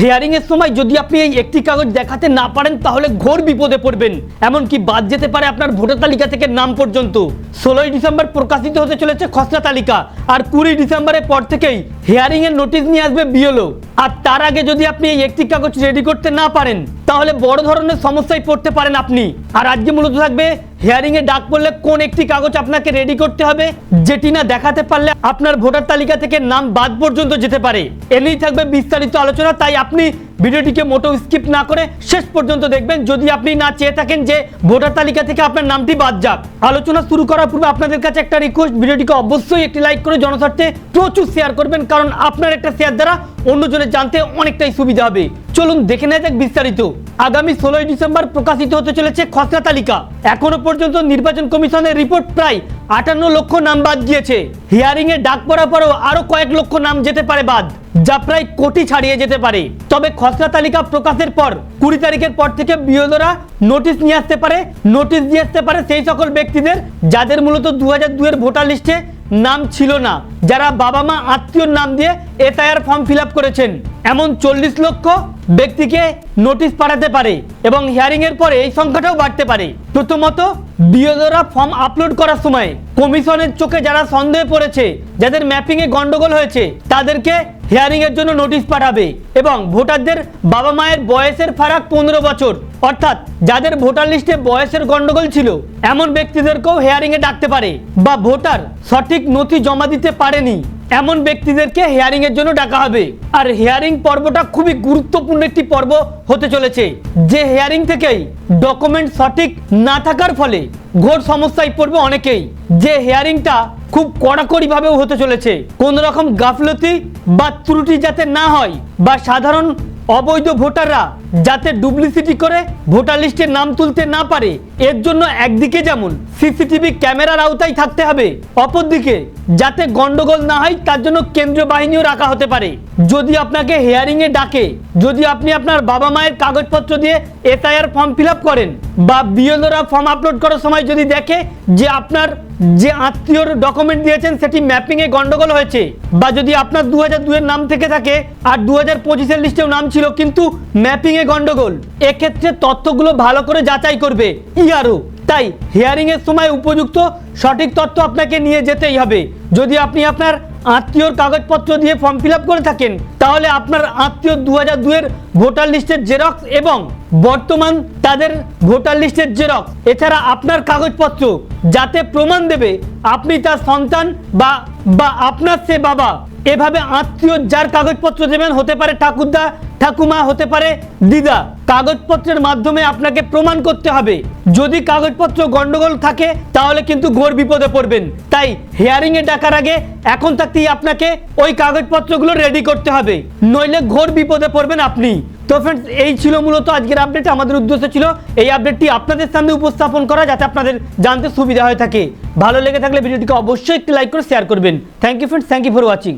Hearing এর সময় যদি আপনি এই একটি কাগজ দেখাতে না পারেন তাহলে ঘোর বিপদে পড়বেন, এমনকি বাদ যেতে পারে আপনার ভোটার তালিকা থেকে নাম পর্যন্ত। 16ই ডিসেম্বর প্রকাশিত হতে চলেছে খসড়া তালিকা, আর 20 ডিসেম্বরের পর থেকেই হিয়ারিং এর নোটিশ নিয়ে আসবে বিএলও। আর তার আগে যদি আপনি এই একটি কাগজ রেডি করতে না পারেন তাহলে বড় ধরনের সমস্যায় পড়তে পারেন আপনি। আর আজকে মূলত থাকবে হিয়ারিং এ ডাক পড়লে কোন একটি কাগজ আপনাকে রেডি করতে হবে, যেটি না দেখাতে পারলে আপনার ভোটার তালিকা থেকে নাম বাদ পর্যন্ত যেতে পারে। এ নিয়েই থাকবে বিস্তারিত আলোচনা, তাই আপনি ভিডিওটিকে মোটেও স্কিপ না করে শেষ পর্যন্ত দেখবেন, যদি আপনি না চেয়ে থাকেন যে ভোটার তালিকা থেকে আপনার নামটি বাদ যাক। আলোচনা শুরু করার পূর্বে আপনাদের কাছে একটা রিকোয়েস্ট, ভিডিওটিকে অবশ্যই একটি লাইক করে জনস্বার্থে প্রচুর শেয়ার করবেন, কারণ আপনার একটা শেয়ার দ্বারা অন্যজনের জানতে অনেকটাই সুবিধা হবে। চলুন দেখে নেওয়া যাক বিস্তারিত। আগামী 16ই ডিসেম্বর প্রকাশিত হতে চলেছে খসড়া তালিকা। এখনো পর্যন্ত নির্বাচন কমিশনের রিপোর্ট প্রায় 58 লক্ষ নাম বাদ গিয়েছে। হিয়ারিং এ ডাক পড়ার পরেও আরো কয়েক লক্ষ নাম যেতে পারে বাদ, যা প্রায় কোটি ছাড়িয়ে যেতে পারে। তবে খসড়া তালিকা প্রকাশের পর 20 তারিখের পর থেকে বিএলওরা নোটিশ নিয়ে আসতে পারে, নোটিশ দিয়ে আসতে পারে সেই সকল ব্যক্তিদের যাদের মূলত 2002 এর ভোটার লিস্টে নাম ছিল না, যারা বাবা মা আত্মীয়র নাম দিয়ে এসআইআর ফর্ম ফিল আপ করেছেন। এমন 40 লক্ষ ব্যক্তিকে নোটিশ পাঠাতে পারে এবং হিয়ারিং এর পরে এই সংখ্যাটাও বাড়তে পারে। প্রথমত, বিএলওরা ফর্ম আপলোড করার সময় কমিশনের চোখে যারা সন্দেহে পড়েছে, যাদের ম্যাপিং এ গন্ডগোল হয়েছে, তাদেরকে হিয়ারিং এর জন্য নোটিশ পাঠাবে। এবং ভোটারদের বাবা মায়ের বয়সের ফারাক 15 বছর, অর্থাৎ যাদের ভোটার লিস্টে বয়সের গন্ডগোল ছিল এমন ব্যক্তিদেরকেও হিয়ারিং এ ডাকতে পারে। বা ভোটার সঠিক নথি জমা দিতে পারেনি এমন ব্যক্তিদেরকে হিয়ারিং এর জন্য ডাকা হবে। আর হিয়ারিং পর্বটা খুবই গুরুত্বপূর্ণ একটি পর্ব হতে চলেছে, যে হিয়ারিং থেকেই ডকুমেন্ট সঠিক না থাকার ফলে ঘোর সমস্যায় পড়বে অনেকেই। যে হিয়ারিংটা খুব কড়াকড়ি ভাবেও হতে চলেছে, কোন রকম গাফলতি বা ত্রুটি যাতে না হয়, বা সাধারণ অবৈধ ভোটাররা যাতে ডুপ্লিসিটি করে ভোটার লিস্টে নাম তুলতে না পারে, এর জন্য একদিকে যেমন সিসিটিভি ক্যামেরার আওতায় থাকতে হবে, অপরদিকে যাতে গন্ডগোল না হয় তার জন্য কেন্দ্রীয় বাহিনীও রাখা হতে পারে। যদি আপনাকে হিয়ারিং এ ডাকে, যদি আপনি আপনার বাবা মায়ের কাগজপত্র দিয়ে এসআইআর ফর্ম ফিল আপ করেন, বা বিএলওরা ফর্ম আপলোড করার সময় যদি দেখে যে আপনার যে আত্মীয়র ডকুমেন্ট দিয়েছেন সেটি ম্যাপিং এ গন্ডগোল হয়েছে, বা যদি আপনার 2002 এর নাম থেকে থাকে আর 2025 এর লিস্টেও নাম ছিল কিন্তু ম্যাপিং এ গন্ডগোল, এক্ষেত্রে তথ্যগুলো ভালো করে যাচাই করবে ইআরও। তাই হিয়ারিং এর সময় উপযুক্ত সঠিক তথ্য আপনাকে নিয়ে যেতেই হবে। যদি আপনি আপনার আত্মীয়র কাগজপত্র দিয়ে ফর্ম ফিল আপ করে থাকেন, তাহলে আপনার আত্মীয় 2002 এর ভোটার লিস্টের জেরক্স এবং বর্তমান তাদের ভোটার লিস্টের জেরক্স, এছাড়া আপনার কাগজপত্র যাতে প্রমাণ দেবে আপনি তার সন্তান বা আপনার সে বাবা, এভাবে আত্মীয় যার কাগজপত্র দেবেন, হতে পারে ঠাকুরদা ঠাকুমা, হতে পারে দিদা, কাগজপত্রের মাধ্যমে আপনাকে প্রমাণ করতে হবে। যদি কাগজপত্র গন্ডগোল থাকে তাহলে কিন্তু ঘোর বিপদে পড়বেন। তাই হিয়ারিং এ ডাকার আগে এখন থাকতেই আপনাকে ওই কাগজপত্রগুলো রেডি করতে হবে, নইলে ঘোর বিপদে পড়বেন আপনি। তো ফ্রেন্ডস, এই ছিল মূলত আজকের আপডেট। আমাদের উদ্দেশ্য ছিল এই আপডেটটি আপনাদের সামনে উপস্থাপন করা, যাতে আপনাদের জানতে সুবিধা হয়ে থাকে। ভালো লেগে থাকলে ভিডিওটিকে অবশ্যই একটি লাইক করে শেয়ার করবেন। Thank you friends, thank you for watching.